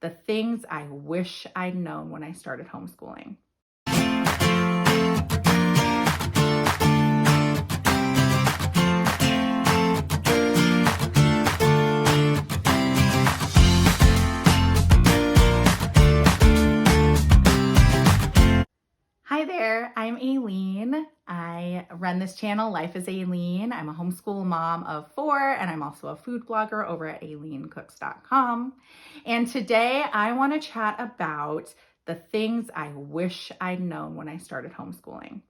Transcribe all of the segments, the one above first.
the things I wish I'd known when I started homeschooling. Hi there, I'm Aileen. I run this channel, Life is Aileen. I'm a homeschool mom of 4, and I'm also a food blogger over at aileencooks.com. And today I want to chat about the things I wish I'd known when I started homeschooling.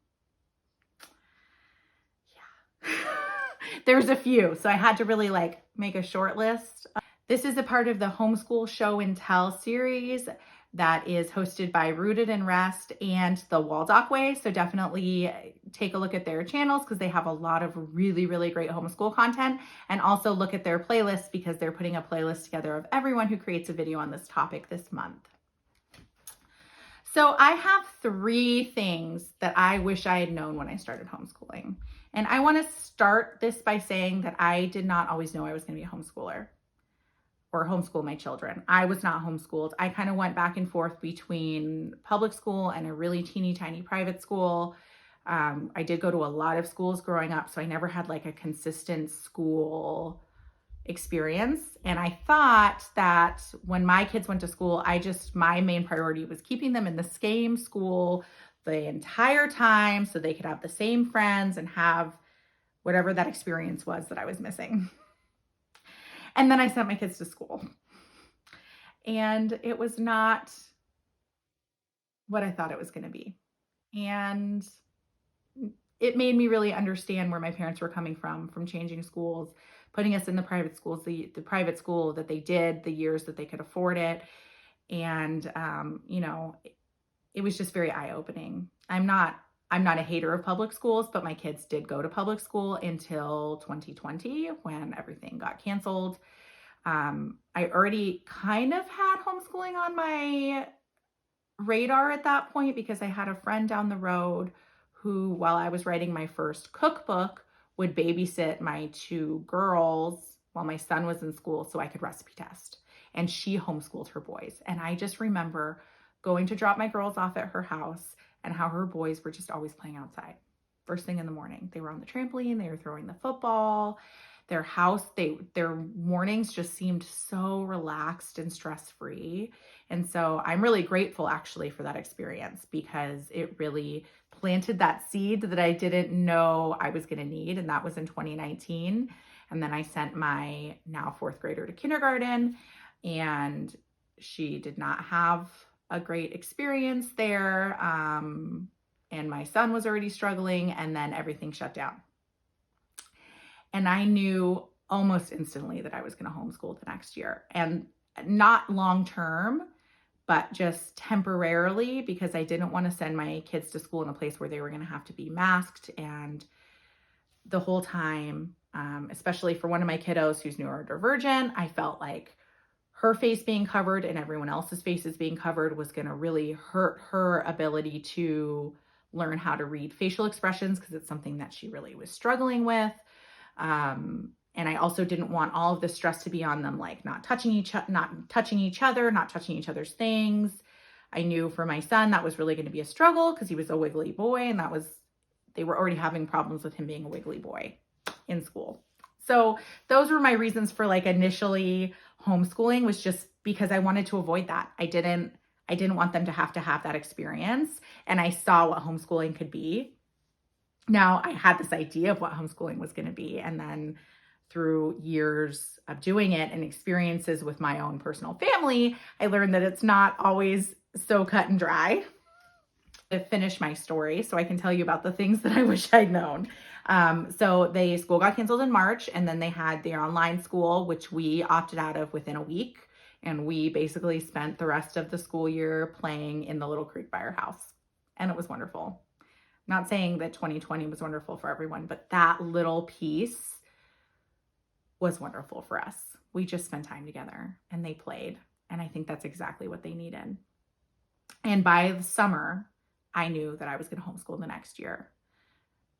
Yeah, there's a few, so I had to really make a short list. This is a part of the Homeschool Show Tell Series that is hosted by Rooted in Rest and the Waldock Way. So definitely take a look at their channels because they have a lot of really, really great homeschool content, and also look at their playlists because they're putting a playlist together of everyone who creates a video on this topic this month. So I have 3 things that I wish I had known when I started homeschooling. And I want to start this by saying that I did not always know I was going to be a homeschooler or homeschool my children. I was not homeschooled. I kind of went back and forth between public school and a really teeny tiny private school. I did go to a lot of schools growing up, so I never had a consistent school experience. And I thought that when my kids went to school, my main priority was keeping them in the same school the entire time so they could have the same friends and have whatever that experience was that I was missing. And then I sent my kids to school, and it was not what I thought it was going to be. And it made me really understand where my parents were coming from changing schools, putting us in the private schools, the private school that they did the years that they could afford it. And, it was just very eye-opening. I'm not a hater of public schools, but my kids did go to public school until 2020 when everything got canceled. I already kind of had homeschooling on my radar at that point because I had a friend down the road who, while I was writing my first cookbook, would babysit my 2 girls while my son was in school so I could recipe test. And she homeschooled her boys. And I just remember going to drop my girls off at her house and how her boys were just always playing outside. First thing in the morning, they were on the trampoline, they were throwing the football. Their house, their mornings just seemed so relaxed and stress-free. And so I'm really grateful actually for that experience because it really planted that seed that I didn't know I was going to need. And that was in 2019. And then I sent my now 4th grader to kindergarten, and she did not have a great experience there. And my son was already struggling, and then everything shut down. And I knew almost instantly that I was going to homeschool the next year, and not long term, but just temporarily, because I didn't want to send my kids to school in a place where they were going to have to be masked. And the whole time, especially for one of my kiddos who's neurodivergent, I felt like her face being covered and everyone else's faces being covered was going to really hurt her ability to learn how to read facial expressions, because it's something that she really was struggling with. And I also didn't want all of the stress to be on them, not touching each other, not touching each other's things. I knew for my son that was really going to be a struggle because he was a wiggly boy, and they were already having problems with him being a wiggly boy in school. So those were my reasons for initially homeschooling, was just because I wanted to avoid that. I didn't want them to have that experience, and I saw what homeschooling could be. Now I had this idea of what homeschooling was going to be, and then through years of doing it and experiences with my own personal family, I learned that it's not always so cut and dry. To finish my story, so I can tell you about the things that I wish I'd known. So the school got canceled in March, and then they had their online school, which we opted out of within a week. And we basically spent the rest of the school year playing in the little creek by our house. And it was wonderful. Not saying that 2020 was wonderful for everyone, but that little piece was wonderful for us. We just spent time together and they played. And I think that's exactly what they needed. And by the summer, I knew that I was going to homeschool the next year.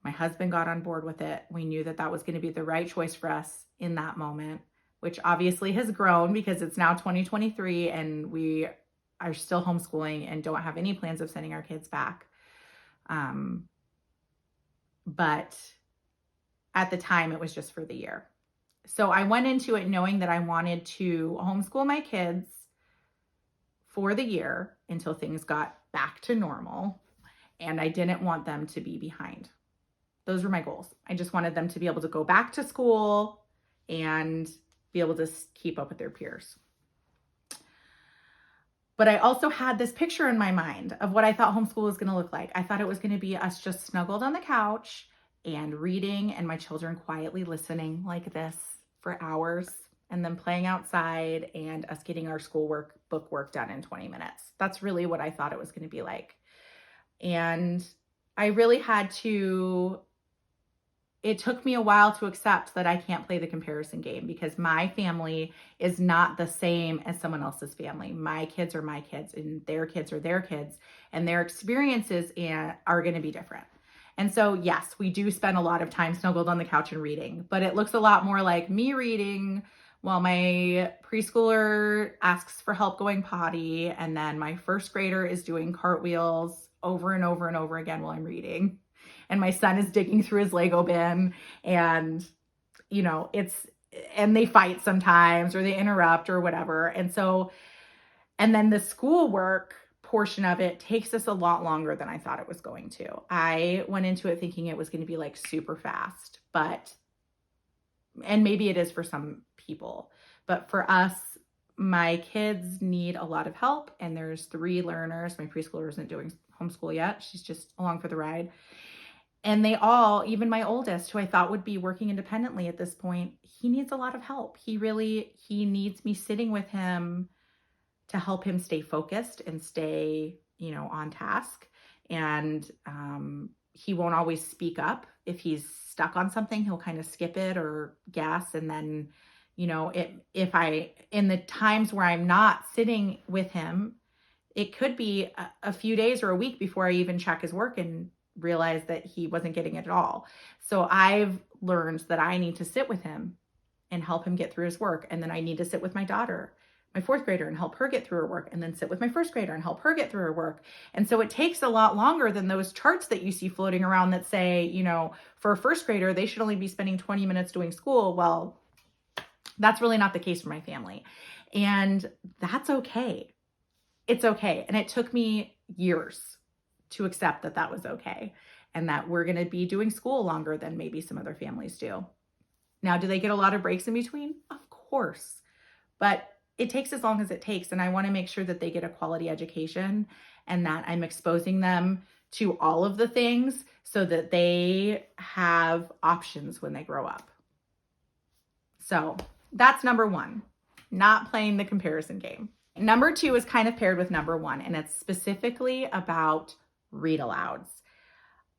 My husband got on board with it. We knew that that was going to be the right choice for us in that moment. which obviously has grown because it's now 2023 and we are still homeschooling and don't have any plans of sending our kids back. But at the time, it was just for the year. So I went into it knowing that I wanted to homeschool my kids for the year until things got back to normal. And I didn't want them to be behind. Those were my goals. I just wanted them to be able to go back to school and be able to keep up with their peers. But I also had this picture in my mind of what I thought homeschool was going to look like. I thought it was going to be us just snuggled on the couch and reading and my children quietly listening like this for hours and then playing outside and us getting our schoolwork, book work done in 20 minutes. That's really what I thought it was going to be like. And I really had to, it took me a while to accept that I can't play the comparison game because my family is not the same as someone else's family. My kids are my kids and their kids are their kids, and their experiences are going to be different. And so, yes, we do spend a lot of time snuggled on the couch and reading, but it looks a lot more like me reading while my preschooler asks for help going potty, and then my first grader is doing cartwheels over and over and over again while I'm reading. And my son is digging through his Lego bin and, you know, and they fight sometimes or they interrupt or whatever. And so, and then the schoolwork portion of it takes us a lot longer than I thought it was going to. I went into it thinking it was going to be like super fast, and maybe it is for some people, but for us, my kids need a lot of help. And there's 3 learners. My preschooler isn't doing homeschool yet. She's just along for the ride. And they all, even my oldest, who I thought would be working independently at this point, he needs a lot of help. He needs me sitting with him to help him stay focused and stay, on task. And he won't always speak up. If he's stuck on something, he'll kind of skip it or guess. And then, in the times where I'm not sitting with him, it could be a few days or a week before I even check his work and realize that he wasn't getting it at all. So I've learned that I need to sit with him and help him get through his work. And then I need to sit with my daughter, my 4th grader, and help her get through her work, and then sit with my 1st grader and help her get through her work. And so it takes a lot longer than those charts that you see floating around that say, for a 1st grader, they should only be spending 20 minutes doing school. Well, that's really not the case for my family. And that's okay. It's okay. And it took me years to accept that that was okay and that we're going to be doing school longer than maybe some other families do. Now, do they get a lot of breaks in between? Of course, but it takes as long as it takes. And I want to make sure that they get a quality education and that I'm exposing them to all of the things so that they have options when they grow up. So that's number 1, not playing the comparison game. Number 2 is kind of paired with number 1, and it's specifically about read alouds.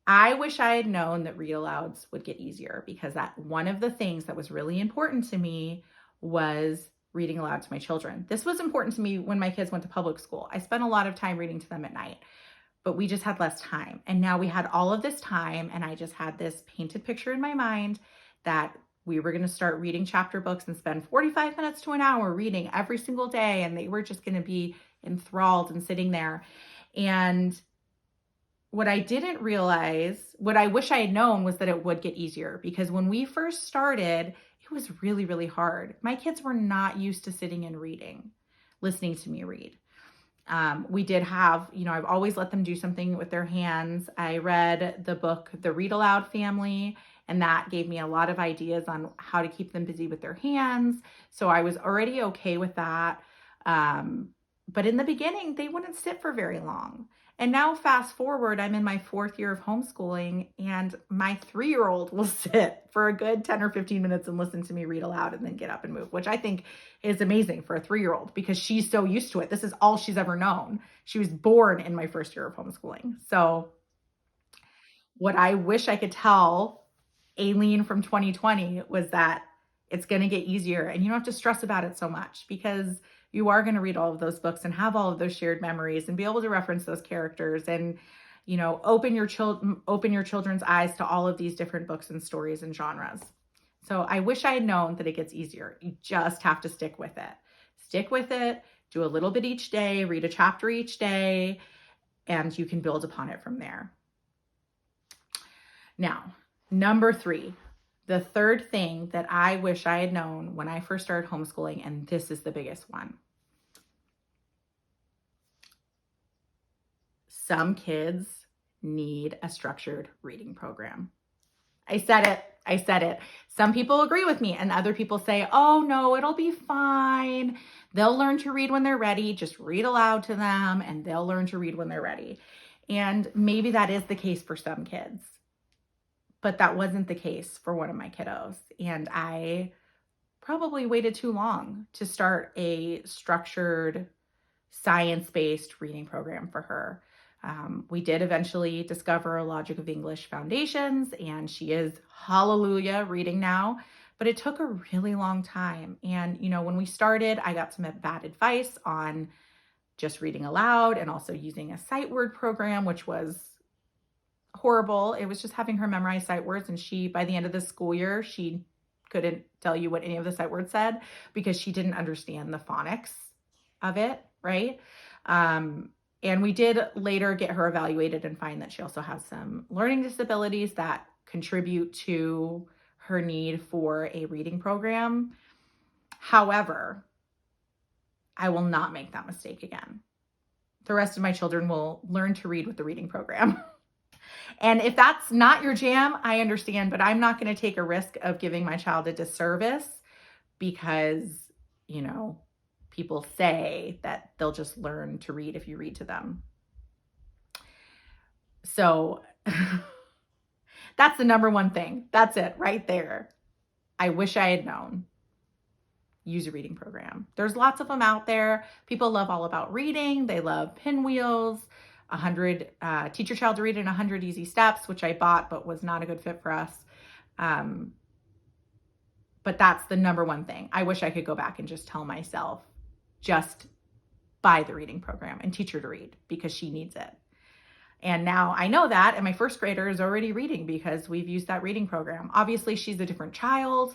I wish I had known that read alouds would get easier because that one of the things that was really important to me was reading aloud to my children. This was important to me when my kids went to public school. I spent a lot of time reading to them at night, but we just had less time. And now we had all of this time, and I just had this painted picture in my mind that we were going to start reading chapter books and spend 45 minutes to an hour reading every single day. And they were just going to be enthralled and sitting there. And what I didn't realize, what I wish I had known, was that it would get easier, because when we first started, it was really, really hard. My kids were not used to sitting and reading, listening to me read. We did have, I've always let them do something with their hands. I read the book, The Read Aloud Family, and that gave me a lot of ideas on how to keep them busy with their hands. So I was already okay with that. But in the beginning, they wouldn't sit for very long. And now fast forward, I'm in my 4th year of homeschooling, and my 3-year-old will sit for a good 10 or 15 minutes and listen to me read aloud and then get up and move, which I think is amazing for a 3-year-old because she's so used to it. This is all she's ever known. She was born in my 1st year of homeschooling. So what I wish I could tell Aileen from 2020 was that it's going to get easier and you don't have to stress about it so much, because you are going to read all of those books and have all of those shared memories and be able to reference those characters and, open your children's eyes to all of these different books and stories and genres. So I wish I had known that it gets easier. You just have to stick with it. Stick with it, do a little bit each day, read a chapter each day, and you can build upon it from there. Now, number 3, the third thing that I wish I had known when I first started homeschooling, and this is the biggest one. Some kids need a structured reading program. I said it. Some people agree with me and other people say, oh no, it'll be fine. They'll learn to read when they're ready. Just read aloud to them and they'll learn to read when they're ready. And maybe that is the case for some kids, but that wasn't the case for one of my kiddos. And I probably waited too long to start a structured, science-based reading program for her. We did eventually discover Logic of English Foundations, and she is, hallelujah, reading now, but it took a really long time. And, when we started, I got some bad advice on just reading aloud and also using a sight word program, which was horrible. It was just having her memorize sight words, and by the end of the school year, she couldn't tell you what any of the sight words said because she didn't understand the phonics of it, right? And we did later get her evaluated and find that she also has some learning disabilities that contribute to her need for a reading program. However, I will not make that mistake again. The rest of my children will learn to read with the reading program. And if that's not your jam, I understand, but I'm not going to take a risk of giving my child a disservice because, people say that they'll just learn to read if you read to them. So that's the number one thing. That's it right there. I wish I had known. Use a reading program. There's lots of them out there. People love All About Reading. They love Pinwheels, 100 Teach Your Child to Read in 100 Easy Steps, which I bought but was not a good fit for us. But that's the number one thing. I wish I could go back and just tell myself, just buy the reading program and teach her to read because she needs it. And now I know that, and my first grader is already reading because we've used that reading program. Obviously, she's a different child,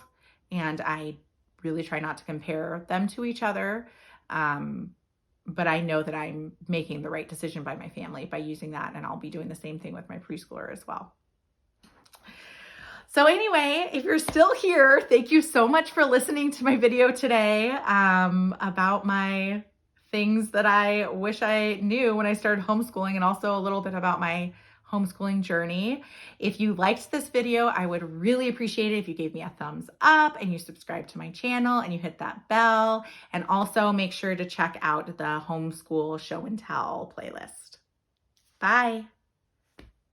and I really try not to compare them to each other. But I know that I'm making the right decision by my family by using that, and I'll be doing the same thing with my preschooler as well. So anyway, if you're still here, thank you so much for listening to my video today about my things that I wish I knew when I started homeschooling, and also a little bit about my homeschooling journey. If you liked this video, I would really appreciate it if you gave me a thumbs up and you subscribe to my channel and you hit that bell, and also make sure to check out the Homeschool Show and Tell playlist. Bye.